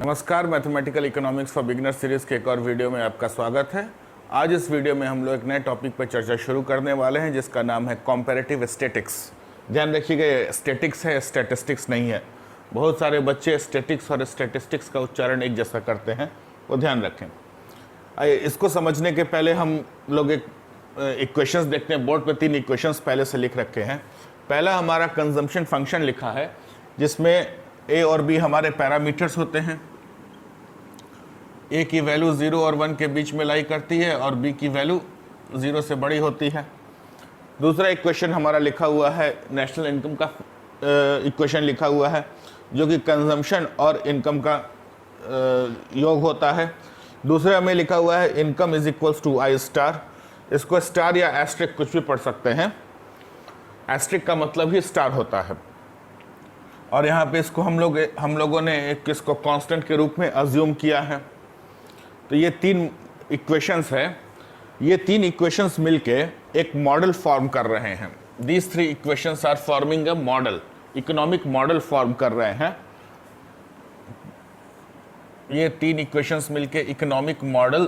नमस्कार, mathematical economics for beginner series के एक और वीडियो में आपका स्वागत है। आज इस वीडियो में हम लोग एक नए टॉपिक पर चर्चा शुरू करने वाले हैं जिसका नाम है कॉम्पैरेटिव स्टैटिक्स। ध्यान रखिएगा, ये स्टैटिक्स है, स्टैटिस्टिक्स नहीं है। बहुत सारे बच्चे स्टैटिक्स और स्टैटिस्टिक्स का उच्चारण एक जैसा करते हैं, वो ध्यान रखें। आइए इसको समझने के पहले हम लोग एक इक्वेशंस देखते हैं। बोर्ड पे 3 इक्वेशंस पहले से लिख रखे हैं। पहला हमारा कंजम्पशन फंक्शन लिखा है जिसमें ए और बी हमारे पैरामीटर्स होते हैं। ए की वैल्यू 0 और 1 के बीच में लाई करती है और बी की वैल्यू 0 से बड़ी होती है। दूसरा इक्वेशन हमारा लिखा हुआ है, नेशनल इनकम का इक्वेशन लिखा हुआ है जो कि कंजम्पशन और इनकम का योग होता है। दूसरा में लिखा हुआ है income is equals to I star. इसको स्टार या एस्ट्रिक कुछ भी पढ़ सकते हैं। एस्ट्रिक का मतलब ही स्टार होता है। और यहाँ पे इसको हम लोगों ने एक इसको कांस्टेंट के रूप में अज्यूम किया है। तो ये 3 इक्वेशंस है। ये 3 इक्वेशंस मिलके एक मॉडल फॉर्म कर रहे हैं। These 3 equations are forming a model, economic model form कर रहे हैं। ये 3 इक्वेशंस मिलके इकोनॉमिक मॉडल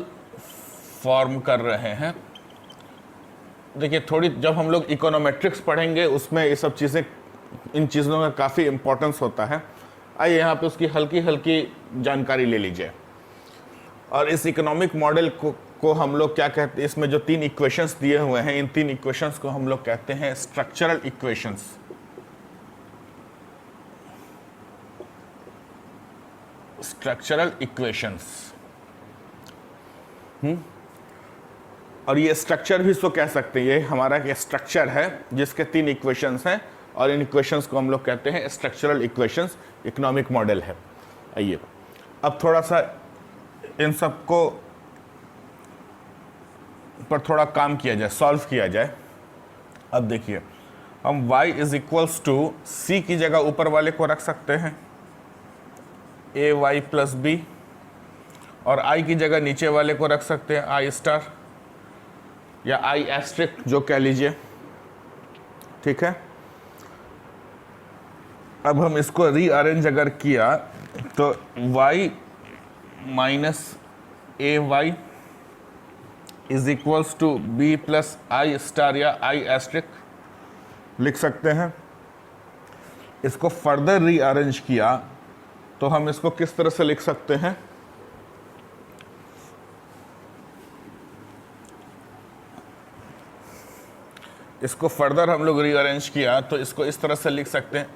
फॉर्म कर रहे हैं। देखिए, थोड़ी जब हम लोग इकोनोमेट्रिक्स पढ़ेंगे उसमें ये सब चीज़ें, इन चीज़ों का काफ़ी इम्पोर्टेंस होता है। आइए यहाँ पे उसकी हल्की हल्की जानकारी ले लीजिए। और इस इकोनॉमिक मॉडल को हम लोग क्या कहते हैं, इसमें जो 3 इक्वेशंस दिए हुए हैं, इन 3 इक्वेशंस को हम लोग कहते हैं स्ट्रक्चरल इक्वेशंस। Structural equations. और ये स्ट्रक्चर भी इसको कह सकते हैं। ये हमारा एक स्ट्रक्चर है जिसके 3 इक्वेशंस हैं और इन इक्वेशंस को हम लोग कहते हैं स्ट्रक्चरल इक्वेशंस। इकोनॉमिक मॉडल है। आइए अब थोड़ा सा इन सबको पर थोड़ा काम किया जाए, सॉल्व किया जाए। अब देखिए, हम y is equals to c की जगह ऊपर वाले को रख सकते हैं a y प्लस b, और i की जगह नीचे वाले को रख सकते हैं i स्टार या i एस्ट्रिक जो कह लीजिए। ठीक है, अब हम इसको रीअरेंज अगर किया तो y minus A Y is equals to B plus I star या आई एस्ट्रिक लिख सकते हैं। इसको फर्दर रीअरेंज किया तो हम इसको किस तरह से लिख सकते हैं, इसको फर्दर हम लोग रीअरेंज किया तो इसको इस तरह से लिख सकते हैं,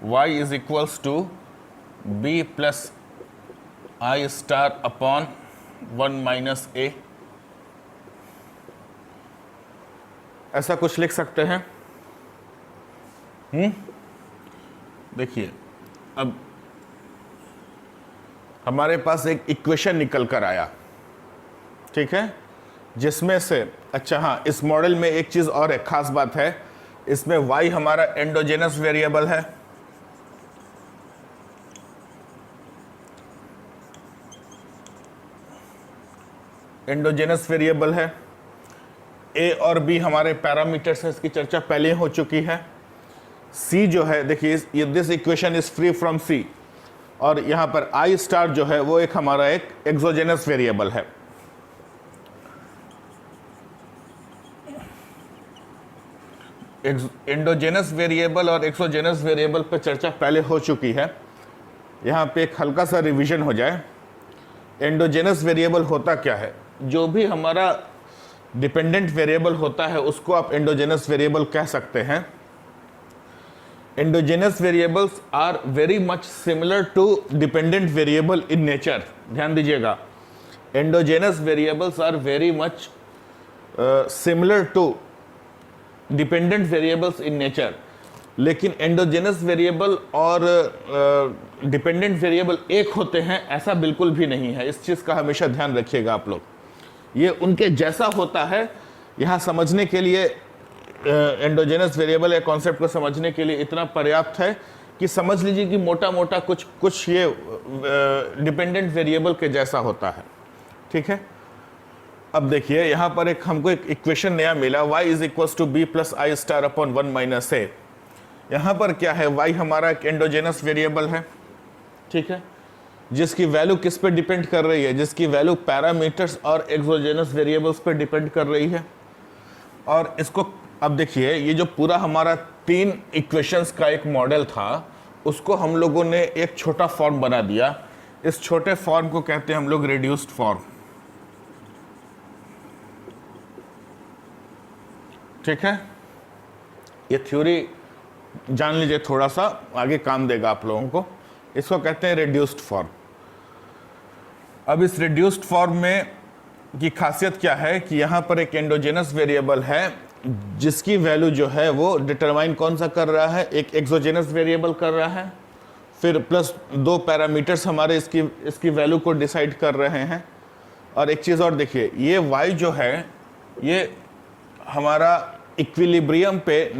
y is equals to B plus I star upon 1 minus A. ऐसा कुछ लिख सकते हैं। देखिए, अब हमारे पास एक इक्वेशन निकल कर आया। ठीक है, जिसमें से अच्छा हाँ, इस मॉडल में एक चीज़ और है, खास बात है, इसमें y हमारा एंडोजेनस वेरिएबल है। एंडोजेनस वेरिएबल है। ए और बी हमारे पैरामीटर्स है, इसकी चर्चा पहले हो चुकी है। सी जो है, देखिए this equation is free from C, और यहाँ पर आई स्टार जो है वो एक हमारा एक एक्सोजेनस वेरिएबल है। एंडोजेनस वेरिएबल और एक्सोजेनस वेरिएबल पर चर्चा पहले हो चुकी है। यहाँ पे एक हल्का सा रिवीजन हो जाए। एंडोजेनस वेरिएबल होता क्या है? जो भी हमारा डिपेंडेंट वेरिएबल होता है उसको आप एंडोजेनस वेरिएबल कह सकते हैं। Endogenous variables are very much similar to dependent variable in nature. ध्यान दीजिएगा, endogenous variables are very much similar to dependent variables in nature. लेकिन एंडोजेनस वेरिएबल और डिपेंडेंट वेरिएबल एक होते हैं, ऐसा बिल्कुल भी नहीं है। इस चीज़ का हमेशा ध्यान रखिएगा आप लोग। ये उनके जैसा होता है। यहाँ समझने के लिए एंडोजेनस वेरिएबल या कॉन्सेप्ट को समझने के लिए इतना पर्याप्त है कि समझ लीजिए कि मोटा मोटा कुछ ये डिपेंडेंट वेरिएबल के जैसा होता है। ठीक है, अब देखिए यहाँ पर हमको एक इक्वेशन नया मिला, y is equals to B plus I star upon 1 minus A. यहाँ पर क्या है, y हमारा एक एंडोजेनस वेरिएबल है। ठीक है, जिसकी वैल्यू किस पे डिपेंड कर रही है, जिसकी वैल्यू पैरामीटर्स और एक्सोजेनस वेरिएबल्स पे डिपेंड कर रही है। और इसको अब देखिए, ये जो पूरा हमारा 3 इक्वेशंस का एक मॉडल था, उसको हम लोगों ने एक छोटा फॉर्म बना दिया। इस छोटे फॉर्म को कहते हैं हम लोग रिड्यूस्ड फॉर्म। ठीक है, ये थ्योरी जान लीजिए, थोड़ा सा आगे काम देगा आप लोगों को। इसको कहते हैं रिड्यूस्ड फॉर्म। अब इस रिड्यूस्ड फॉर्म में की खासियत क्या है कि यहां पर एक एंडोजेनस वेरिएबल है जिसकी वैल्यू जो है वो डिटरमाइन कौन सा कर रहा है, एक एक्सोजेनस वेरिएबल कर रहा है, फिर प्लस 2 पैरामीटर्स हमारे इसकी वैल्यू को डिसाइड कर रहे हैं। और एक चीज़ और देखिए, ये y जो है ये हमारा इक्विलिब्रियम पे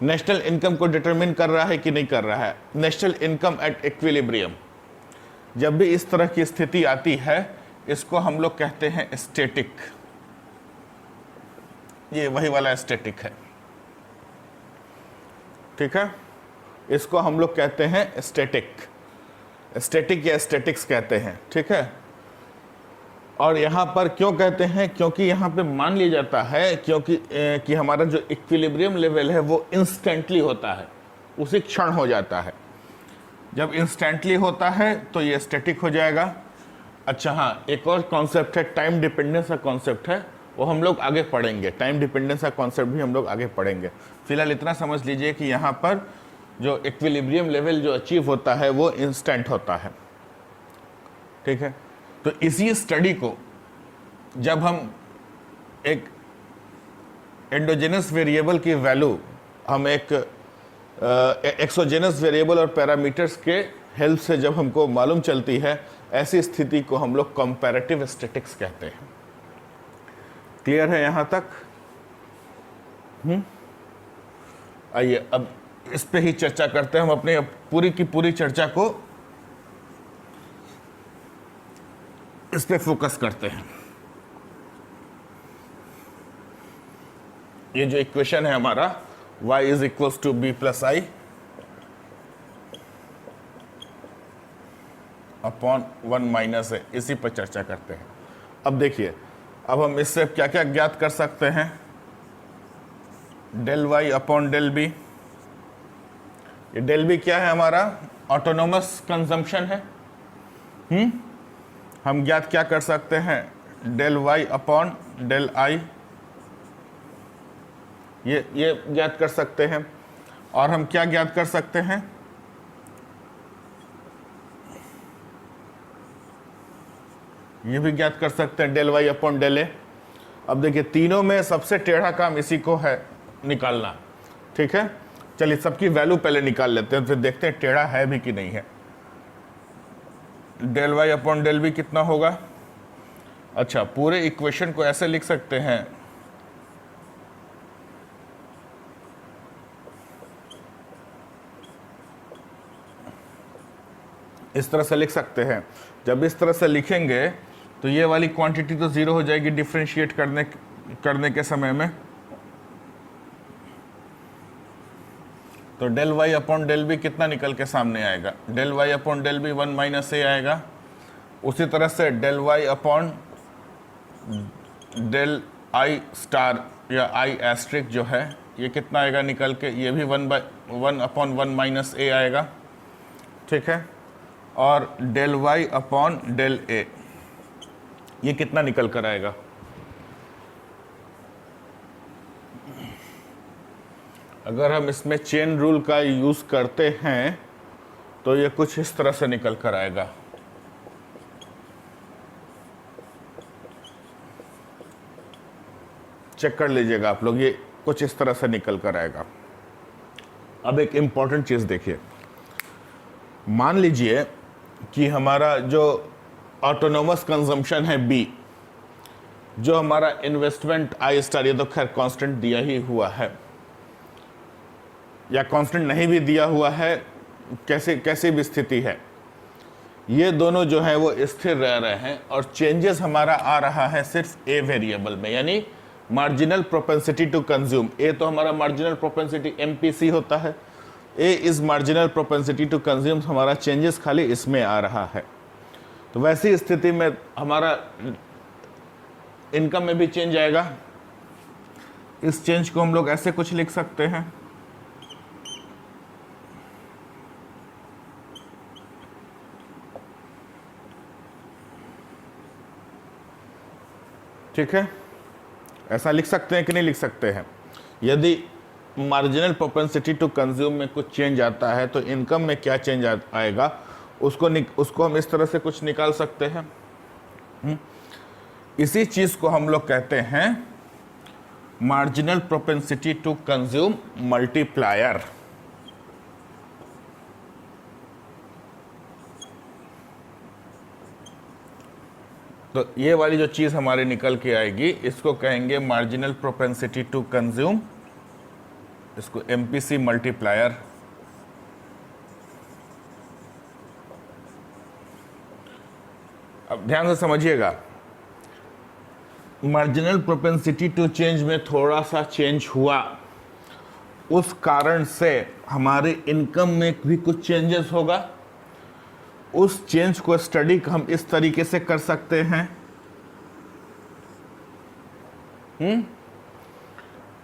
नेशनल इनकम को डिटरमिन कर रहा है कि नहीं कर रहा है, नेशनल इनकम एट इक्विलिब्रियम। जब भी इस तरह की स्थिति आती है इसको हम लोग कहते हैं स्टैटिक। ये वही वाला स्टैटिक है, ठीक है, इसको हम लोग कहते हैं स्टैटिक या स्टैटिक्स कहते हैं, ठीक है। और यहाँ पर क्यों कहते हैं, क्योंकि यहाँ पे मान लिया जाता है कि हमारा जो इक्विलिब्रियम लेवल है वो इंस्टेंटली होता है, उसी क्षण हो जाता है। जब इंस्टेंटली होता है तो ये स्टैटिक हो जाएगा। अच्छा हाँ, एक और कॉन्सेप्ट है, टाइम डिपेंडेंस का कॉन्सेप्ट है, वो हम लोग आगे पढ़ेंगे। टाइम डिपेंडेंस का कॉन्सेप्ट भी हम लोग आगे पढ़ेंगे। फिलहाल इतना समझ लीजिए कि यहाँ पर जो इक्विलिब्रियम लेवल जो अचीव होता है वो इंस्टेंट होता है, ठीक है। तो इसी स्टडी को जब हम एक एंडोजेनस वेरिएबल की वैल्यू हम एक एक्सोजेनस वेरिएबल और पैरामीटर्स के हेल्प से जब हमको मालूम चलती है, ऐसी स्थिति को हम लोग कंपैरेटिव स्टैटिक्स कहते हैं। क्लियर है यहां तक? आइए अब इस पे ही चर्चा करते हैं। हम अपने पूरी की पूरी चर्चा को इस पे फोकस करते हैं। ये जो इक्वेशन है हमारा y is equals to b plus I upon 1 minus है, इसी पर चर्चा करते हैं। अब देखिए, अब हम इससे क्या क्या ज्ञात कर सकते हैं। Del y upon del b, ये डेल b क्या है हमारा, ऑटोनोमस कंजम्पशन है। हम ज्ञात क्या कर सकते हैं, del y upon del i, ये ज्ञात कर सकते हैं। और हम क्या ज्ञात कर सकते हैं, ये भी ज्ञात कर सकते हैं, del y upon del a। अब देखिए, तीनों में सबसे टेढ़ा काम इसी को है निकालना, ठीक है। चलिए सबकी वैल्यू पहले निकाल लेते हैं, फिर देखते हैं टेढ़ा है भी कि नहीं है। Del y upon del b कितना होगा। अच्छा, पूरे इक्वेशन को ऐसे लिख सकते हैं, इस तरह से लिख सकते हैं। जब इस तरह से लिखेंगे तो ये वाली क्वांटिटी तो जीरो हो जाएगी डिफरेंशिएट करने के समय में। तो del y upon del B कितना निकल के सामने आएगा, del y upon del B 1 minus A आएगा। उसी तरह से del y upon del I star या आई एस्ट्रिक जो है, ये कितना आएगा निकल के, ये भी 1 अपॉन 1 माइनस ए आएगा, ठीक है। और del y upon del a, ये कितना निकल कर आएगा, अगर हम इसमें चेन रूल का यूज करते हैं तो ये कुछ इस तरह से निकल कर आएगा। चेक कर लीजिएगा आप लोग, ये कुछ इस तरह से निकल कर आएगा। अब एक इंपॉर्टेंट चीज देखिए, मान लीजिए कि हमारा जो ऑटोनोमस कंजम्पशन है B, जो हमारा इन्वेस्टमेंट आई स्टार, ये तो खैर कांस्टेंट दिया ही हुआ है, या कांस्टेंट नहीं भी दिया हुआ है, कैसी भी स्थिति है, ये दोनों जो है वो स्थिर रह रहे हैं और चेंजेस हमारा आ रहा है सिर्फ ए वेरिएबल में, यानी marginal propensity to consume. A तो हमारा मार्जिनल प्रोपेंसिटी MPC होता है, A is marginal propensity to consume, हमारा चेंजेस खाली इसमें आ रहा है। तो वैसी स्थिति में हमारा इनकम में भी चेंज आएगा। इस चेंज को हम लोग ऐसे कुछ लिख सकते हैं, ठीक है, ऐसा लिख सकते हैं कि नहीं लिख सकते हैं। यदि मार्जिनल प्रोपेंसिटी टू कंज्यूम में कुछ चेंज आता है तो इनकम में क्या चेंज आएगा, उसको हम इस तरह से कुछ निकाल सकते हैं। इसी चीज को हम लोग कहते हैं marginal propensity to consume multiplier. तो ये वाली जो चीज हमारे निकल के आएगी इसको कहेंगे मार्जिनल प्रोपेंसिटी टू कंज्यूम, इसको एमपीसी मल्टीप्लायर। अब ध्यान से समझिएगा, मार्जिनल प्रोपेंसिटी टू चेंज में थोड़ा सा चेंज हुआ, उस कारण से हमारे इनकम में भी कुछ चेंजेस होगा। उस चेंज को स्टडी हम इस तरीके से कर सकते हैं।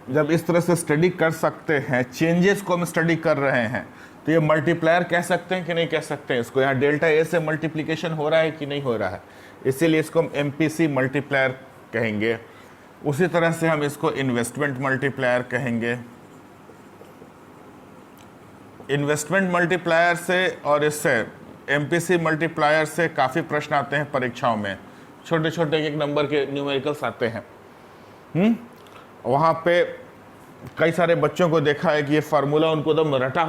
जब इस तरह से स्टडी कर सकते हैं, चेंजेस को हम स्टडी कर रहे हैं, तो ये मल्टीप्लायर कह सकते हैं कि नहीं कह सकते हैं इसको। यहाँ डेल्टा ए से मल्टीप्लिकेशन हो रहा है कि नहीं हो रहा है, इसीलिए इसको हम एमपीसी मल्टीप्लायर कहेंगे। उसी तरह से हम इसको इन्वेस्टमेंट मल्टीप्लायर कहेंगे। इन्वेस्टमेंट मल्टीप्लायर से और इससे एमपीसी मल्टीप्लायर से काफ़ी प्रश्न आते हैं परीक्षाओं में, छोटे छोटे एक नंबर के न्यूमेरिकल्स आते हैं। वहाँ पे कई सारे बच्चों को देखा है कि ये फार्मूला उनको एकदम रटा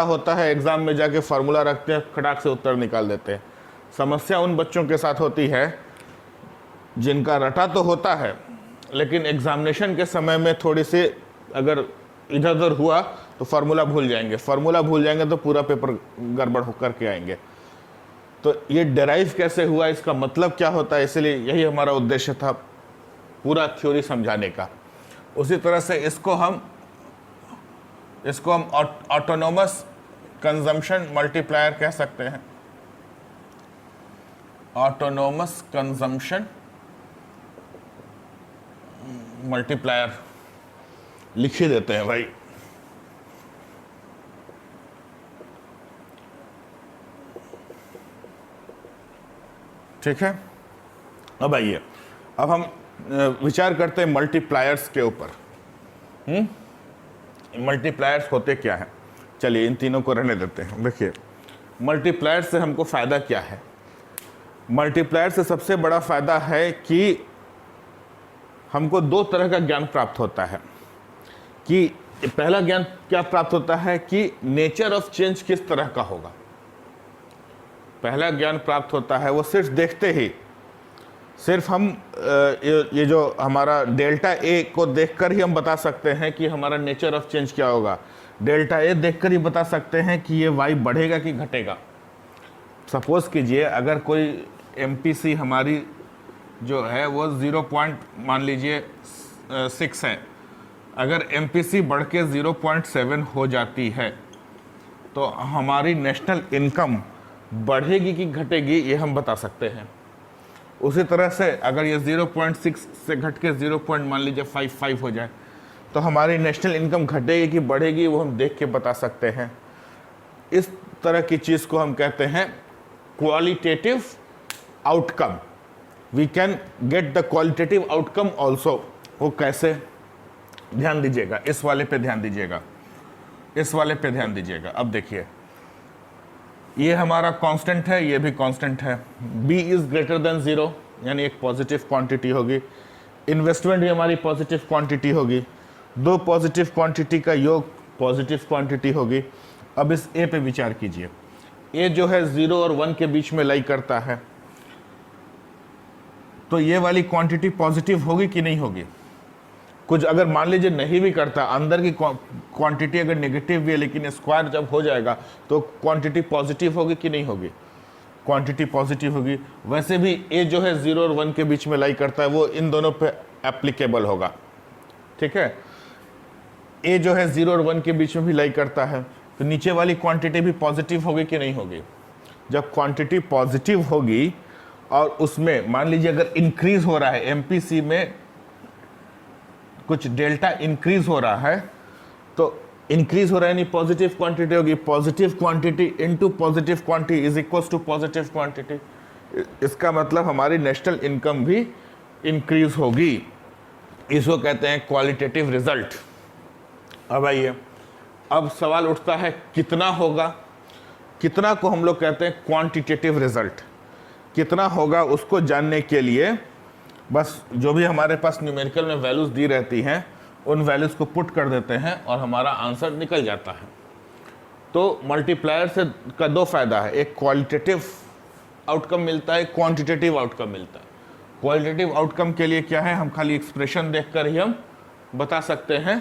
होता है, एग्ज़ाम में जाके फार्मूला रखते हैं, खटाक से उत्तर निकाल देते हैं। समस्या उन बच्चों के साथ होती है जिनका रटा तो होता है, लेकिन एग्जामिनेशन के समय में थोड़ी सी अगर इधर उधर हुआ तो फार्मूला भूल जाएंगे तो पूरा पेपर गड़बड़ होकर के आएंगे। तो ये डेराइव कैसे हुआ, इसका मतलब क्या होता है, इसलिए यही हमारा उद्देश्य था, पूरा थ्योरी समझाने का। उसी तरह से इसको हम ऑटोनोमस कंजम्पशन मल्टीप्लायर कह सकते हैं। ऑटोनोमस कंजम्पशन मल्टीप्लायर लिख ही देते हैं भाई। ठीक है, अब आइए, अब हम विचार करते हैं मल्टीप्लायर्स के ऊपर। मल्टीप्लायर्स होते क्या हैं, चलिए इन तीनों को रहने देते हैं। देखिए, मल्टीप्लायर से हमको फ़ायदा क्या है। मल्टीप्लायर से सबसे बड़ा फ़ायदा है कि हमको दो तरह का ज्ञान प्राप्त होता है। कि पहला ज्ञान क्या प्राप्त होता है कि नेचर ऑफ चेंज किस तरह का होगा। पहला ज्ञान प्राप्त होता है वो सिर्फ देखते ही, सिर्फ हम ये जो हमारा डेल्टा ए को देखकर ही हम बता सकते हैं कि हमारा नेचर ऑफ चेंज क्या होगा। डेल्टा ए देखकर ही बता सकते हैं कि ये वाई बढ़ेगा कि घटेगा। सपोज कीजिए अगर कोई एमपीसी हमारी जो है वो 0. मान लीजिए 6 है, अगर एमपीसी बढ़ के 0.7 हो जाती है तो हमारी नेशनल इनकम बढ़ेगी कि घटेगी ये हम बता सकते हैं। उसी तरह से अगर ये 0.6 से घट के 0. मान लीजिए 55 हो जाए तो हमारी नेशनल इनकम घटेगी कि बढ़ेगी वो हम देख के बता सकते हैं। इस तरह की चीज़ को हम कहते हैं qualitative outcome. We can get the qualitative outcome also. वो कैसे, ध्यान दीजिएगा, इस वाले पे ध्यान दीजिएगा, इस वाले पे ध्यान दीजिएगा। अब देखिए, ये हमारा कांस्टेंट है, ये भी कांस्टेंट है। b इज ग्रेटर देन 0 यानी एक पॉजिटिव क्वांटिटी होगी। इन्वेस्टमेंट भी हमारी पॉजिटिव क्वांटिटी होगी। दो पॉजिटिव क्वांटिटी का योग पॉजिटिव क्वांटिटी होगी। अब इस a पे विचार कीजिए। a जो है 0 और 1 के बीच में लाई करता है, तो ये वाली क्वांटिटी पॉजिटिव होगी कि नहीं होगी। कुछ अगर मान लीजिए नहीं भी करता, अंदर की क्वांटिटी अगर नेगेटिव भी है लेकिन स्क्वायर जब हो जाएगा तो क्वांटिटी पॉजिटिव होगी कि नहीं होगी, क्वांटिटी पॉजिटिव होगी। वैसे भी ए जो है 0 और 1 के बीच में लाई करता है, वो इन दोनों पे एप्लीकेबल होगा। ठीक है, ए जो है 0 और 1 के बीच में भी लाई करता है, तो नीचे वाली क्वांटिटी भी पॉजिटिव होगी कि नहीं होगी? जब क्वांटिटी पॉजिटिव होगी और उसमें मान लीजिए अगर इंक्रीज हो रहा है, एमपीसी में कुछ डेल्टा इंक्रीज हो रहा है, तो इंक्रीज हो रहा है यानी पॉजिटिव क्वांटिटी होगी, positive quantity into positive quantity is equals to positive quantity. इसका मतलब हमारी नेशनल इनकम भी इंक्रीज होगी। इसको कहते हैं क्वालिटेटिव रिजल्ट। अब आइए, अब सवाल उठता है कितना होगा। कितना को हम लोग कहते हैं क्वांटिटेटिव रिजल्ट। कितना होगा उसको जानने के लिए बस जो भी हमारे पास न्यूमेरिकल में वैल्यूज दी रहती हैं उन वैल्यूज को पुट कर देते हैं और हमारा आंसर निकल जाता है। तो मल्टीप्लायर से का दो फायदा है, एक क्वालिटेटिव आउटकम मिलता है, क्वांटिटेटिव आउटकम मिलता है। क्वालिटेटिव आउटकम के लिए क्या है, हम खाली एक्सप्रेशन देखकर ही हम बता सकते हैं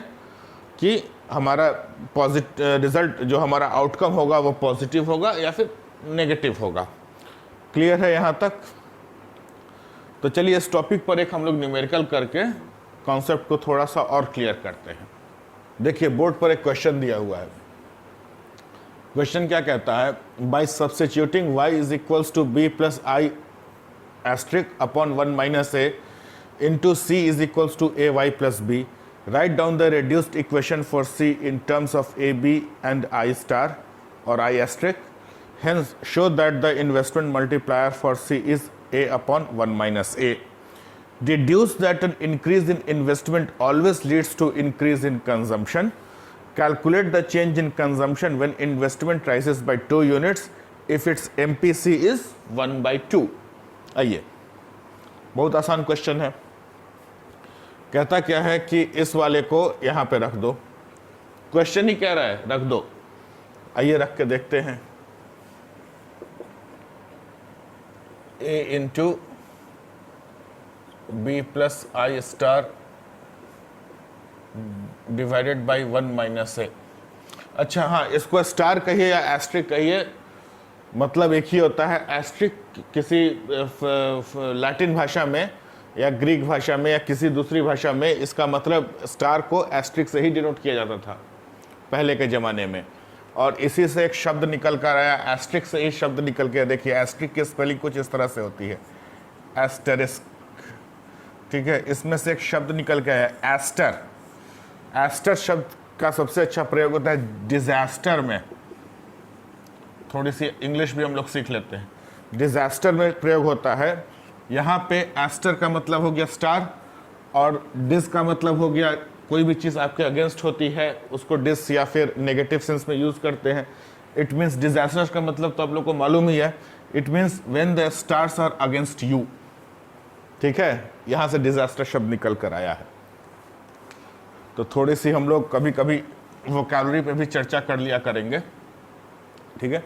कि हमारा रिजल्ट जो हमारा आउटकम होगा वो पॉजिटिव होगा या फिर नेगेटिव होगा। क्लियर है यहाँ तक? तो चलिए इस टॉपिक पर एक हम लोग न्यूमेरिकल करके कॉन्सेप्ट को थोड़ा सा और क्लियर करते हैं। देखिए बोर्ड पर एक क्वेश्चन दिया हुआ है। क्वेश्चन क्या कहता है, by substituting y is equals to b plus I asterisk upon 1 minus a into c is equals to a y plus b, right down the reduced equation for c in terms of a b and i star और i asterisk, hence show that the investment multiplier for c is a upon 1 minus a. Deduce that an increase in investment always leads to increase in consumption. Calculate the change in consumption when investment rises by 2 units if its MPC is 1/2. आइए, बहुत आसान question है। कहता क्या है कि इस वाले को यहाँ पे रख दो। क्वेश्चन ही कह रहा है रख दो। आइए रख के देखते हैं। a into b plus I star divided by 1 minus A. अच्छा हाँ, इसको स्टार कहिए या एस्ट्रिक कहिए, मतलब एक ही होता है। एस्ट्रिक किसी लैटिन भाषा में या ग्रीक भाषा में या किसी दूसरी भाषा में इसका मतलब स्टार को एस्ट्रिक से ही डिनोट किया जाता था पहले के ज़माने में, और इसी से एक शब्द निकल कर आया, एस्ट्रिक से ही शब्द निकल के। देखिए एस्ट्रिक की स्पेलिंग कुछ इस तरह से होती है, एस्टेरिस्क, ठीक है। इसमें से एक शब्द निकल के आया एस्टर। एस्टर शब्द का सबसे अच्छा प्रयोग होता है डिजास्टर में। थोड़ी सी इंग्लिश भी हम लोग सीख लेते हैं। डिजास्टर में प्रयोग होता है। यहाँ पे एस्टर का मतलब हो गया स्टार और डिस का मतलब हो गया कोई भी चीज़ आपके अगेंस्ट होती है उसको डिस या फिर नेगेटिव सेंस में यूज़ करते हैं। इट मीन्स डिजास्टर का मतलब तो आप लोग को मालूम ही है, it means when the stars are against you, ठीक है। यहाँ से डिजास्टर शब्द निकल कर आया है। तो थोड़ी सी हम लोग कभी कभी वोकैबुलरी पे भी चर्चा कर लिया करेंगे, ठीक है।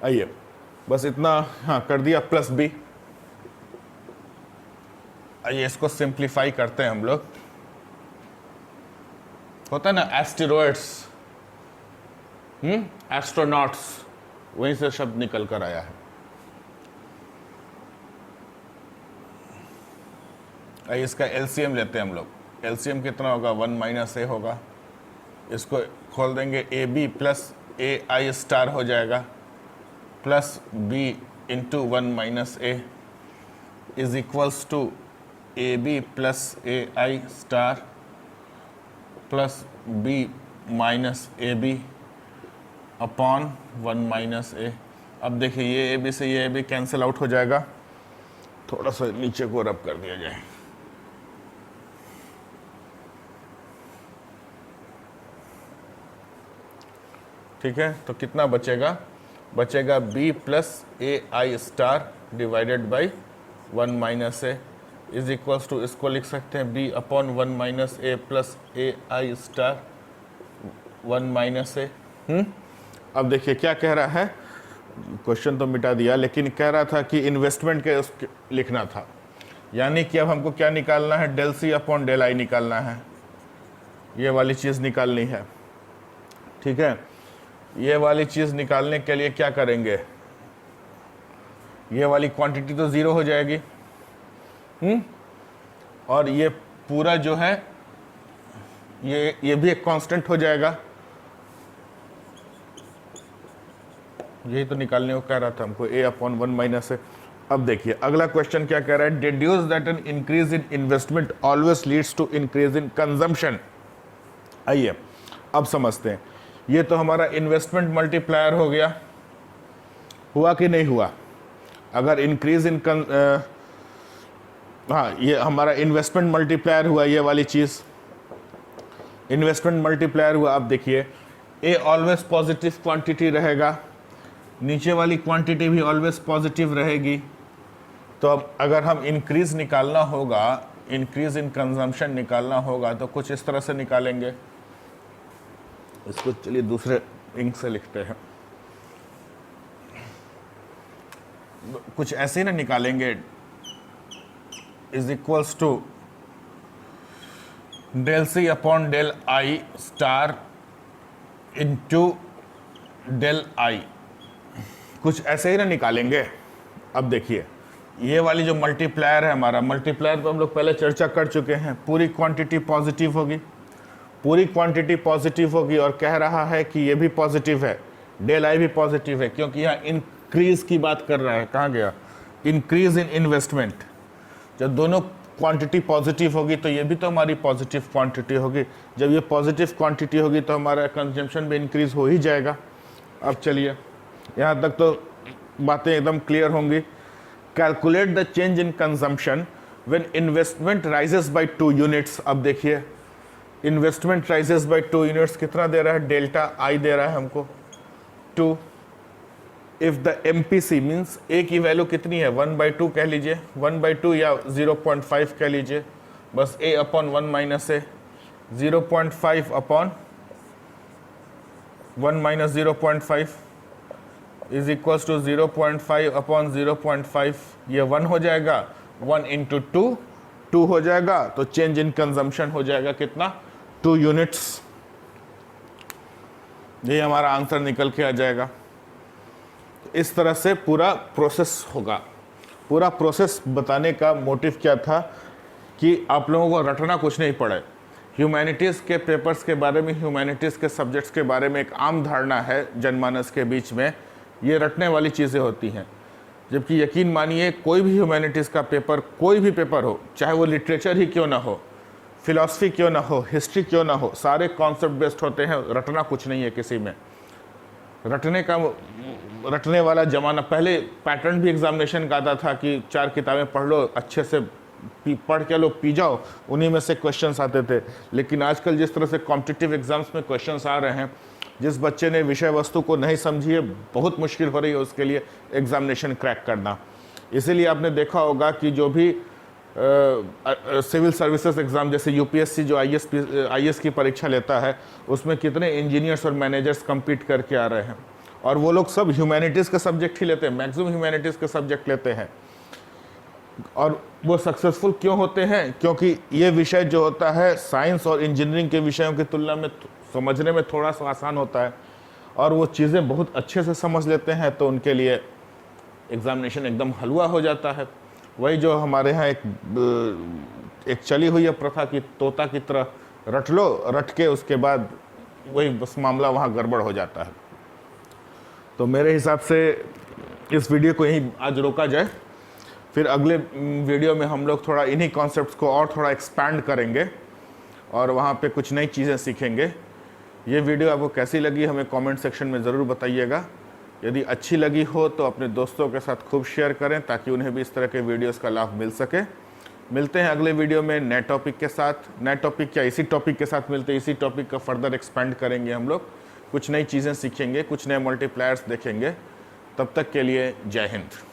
आइए बस इतना हाँ कर दिया, प्लस बी। आइए इसको सिंप्लीफाई करते हैं हम लोग। होता है ना एस्टेरॉइड्स, एस्ट्रोनॉट्स, वहीं से शब्द निकल कर आया है। आइए इसका एलसीएम लेते हैं हम लोग। एलसीएम कितना होगा, 1 माइनस ए होगा। इसको खोल देंगे, A B plus A I star हो जाएगा, plus B into 1 minus A is equals to A B plus A I star plus B minus A B upon 1 minus A. अब देखिए ये ए बी से ये ए बी कैंसिल आउट हो जाएगा। थोड़ा सा नीचे को रब कर दिया जाए, ठीक है। तो कितना बचेगा, बचेगा b plus A I star divided by 1 minus A is equals to, इसको लिख सकते हैं b upon 1 minus A plus A I star 1 minus A. अब देखिए क्या कह रहा है, क्वेश्चन तो मिटा दिया, लेकिन कह रहा था कि इन्वेस्टमेंट के लिखना था, यानी कि अब हमको क्या निकालना है, del C upon del I निकालना है। ये वाली चीज़ निकालनी है, ठीक है। ये वाली चीज़ निकालने के लिए क्या करेंगे, ये वाली क्वांटिटी तो ज़ीरो हो जाएगी, और ये पूरा जो है ये भी एक कांस्टेंट हो जाएगा। यही तो निकालने को कह रहा था हमको, a अपॉन 1 माइनस है। अब देखिए अगला क्वेश्चन क्या कह रहा है, deduce that an increase in investment always leads to increase in consumption. आइए अब समझते हैं, ये तो हमारा इन्वेस्टमेंट मल्टीप्लायर हो गया, हुआ कि नहीं हुआ? अगर इंक्रीज इन हाँ, ये हमारा इन्वेस्टमेंट मल्टीप्लायर हुआ, ये वाली चीज़ इन्वेस्टमेंट मल्टीप्लायर हुआ। अब देखिए ए ऑलवेज पॉजिटिव क्वांटिटी रहेगा, नीचे वाली क्वांटिटी भी ऑलवेज पॉजिटिव रहेगी। तो अब अगर हम इंक्रीज निकालना होगा, इंक्रीज इन कंजम्पशन निकालना होगा तो कुछ इस तरह से निकालेंगे। इसको चलिए दूसरे इंक से लिखते हैं, कुछ ऐसे ही ना निकालेंगे, is equals to del C upon del I star into del I, कुछ ऐसे ही ना निकालेंगे। अब देखिए ये वाली जो मल्टीप्लायर है हमारा, मल्टीप्लायर पर हम लोग पहले चर्चा कर चुके हैं, पूरी क्वांटिटी पॉजिटिव होगी, पूरी क्वांटिटी पॉजिटिव होगी और कह रहा है कि ये भी पॉजिटिव है, डेल आई भी पॉजिटिव है, क्योंकि यहाँ इंक्रीज की बात कर रहा है। कहाँ गया? Increase in investment. जब दोनों क्वांटिटी पॉजिटिव होगी तो ये भी तो हमारी पॉजिटिव क्वांटिटी होगी, जब ये पॉजिटिव क्वांटिटी होगी तो हमारा कंजम्पशन भी इंक्रीज हो ही जाएगा। अब चलिए यहाँ तक तो बातें एकदम क्लियर होंगी। Calculate the change in consumption when investment rises by 2 units. अब देखिए इन्वेस्टमेंट राइजेस बाय 2 यूनिट्स कितना दे रहा है? डेल्टा आई दे रहा है हमको 2। इफ द MPC मीन्स ए की वैल्यू कितनी है? 1/2 कह लीजिए, 1/2 या 0.5 कह लीजिए, बस a upon 1 minus a, 0.5 upon 1 minus 0.5 is equals to 0.5 upon 0.5, ये 1 हो जाएगा, 1 इंटू 2 हो जाएगा, तो चेंज इन कंजम्पशन हो जाएगा कितना? 2 यूनिट्स। ये हमारा आंसर निकल के आ जाएगा। इस तरह से पूरा प्रोसेस होगा। पूरा प्रोसेस बताने का मोटिव क्या था कि आप लोगों को रटना कुछ नहीं पड़े। ह्यूमैनिटीज़ के पेपर्स के बारे में, ह्यूमैनिटीज़ के सब्जेक्ट्स के बारे में एक आम धारणा है जनमानस के बीच में, ये रटने वाली चीज़ें होती हैं। जबकि यकीन मानिए कोई भी ह्यूमैनिटीज़ का पेपर, कोई भी पेपर हो, चाहे वो लिटरेचर ही क्यों ना हो, फिलॉसफी क्यों ना हो, हिस्ट्री क्यों ना हो, सारे कॉन्सेप्ट बेस्ड होते हैं। रटना कुछ नहीं है किसी में। रटने वाला ज़माना, पहले पैटर्न भी एग्जामिनेशन का आता था कि 4 किताबें पढ़ लो, अच्छे से पढ़ के लो, पी जाओ, उन्हीं में से क्वेश्चंस आते थे। लेकिन आजकल जिस तरह से कॉम्पिटिटिव एग्जाम्स में क्वेश्चंस आ रहे हैं, जिस बच्चे ने विषय वस्तु को नहीं समझी है, बहुत मुश्किल हो रही है उसके लिए एग्जामिनेशन क्रैक करना। इसीलिए आपने देखा होगा कि जो भी सिविल सर्विसेज एग्ज़ाम जैसे यूपीएससी जो आईएएस की परीक्षा लेता है, उसमें कितने इंजीनियर्स और मैनेजर्स कम्पीट करके आ रहे हैं, और वो लोग सब ह्यूमैनिटीज़ के सब्जेक्ट ही लेते हैं, मैक्सिमम ह्यूमैनिटीज़ के सब्जेक्ट लेते हैं। और वो सक्सेसफुल क्यों होते हैं? क्योंकि ये विषय जो होता है साइंस और इंजीनियरिंग के विषयों की तुलना में समझने में थोड़ा सा आसान होता है, और वो चीज़ें बहुत अच्छे से समझ लेते हैं, तो उनके लिए एग्ज़ामिनेशन एकदम हलवा हो जाता है। वही जो हमारे यहाँ एक चली हुई है प्रथा की तोता की तरह रट लो, रट के उसके बाद वही बस मामला वहाँ गड़बड़ हो जाता है। तो मेरे हिसाब से इस वीडियो को यहीं आज रोका जाए, फिर अगले वीडियो में हम लोग थोड़ा इन्हीं कॉन्सेप्ट्स को और थोड़ा एक्सपैंड करेंगे और वहाँ पे कुछ नई चीज़ें सीखेंगे। ये वीडियो आपको कैसी लगी हमें कमेंट सेक्शन में ज़रूर बताइएगा। यदि अच्छी लगी हो तो अपने दोस्तों के साथ खूब शेयर करें ताकि उन्हें भी इस तरह के वीडियोस का लाभ मिल सके। मिलते हैं अगले वीडियो में नए टॉपिक के साथ। नए टॉपिक क्या, इसी टॉपिक के साथ मिलते हैं, इसी टॉपिक का फर्दर एक्सपेंड करेंगे हम लोग, कुछ नई चीज़ें सीखेंगे, कुछ नए मल्टीप्लायर्स देखेंगे। तब तक के लिए जय हिंद।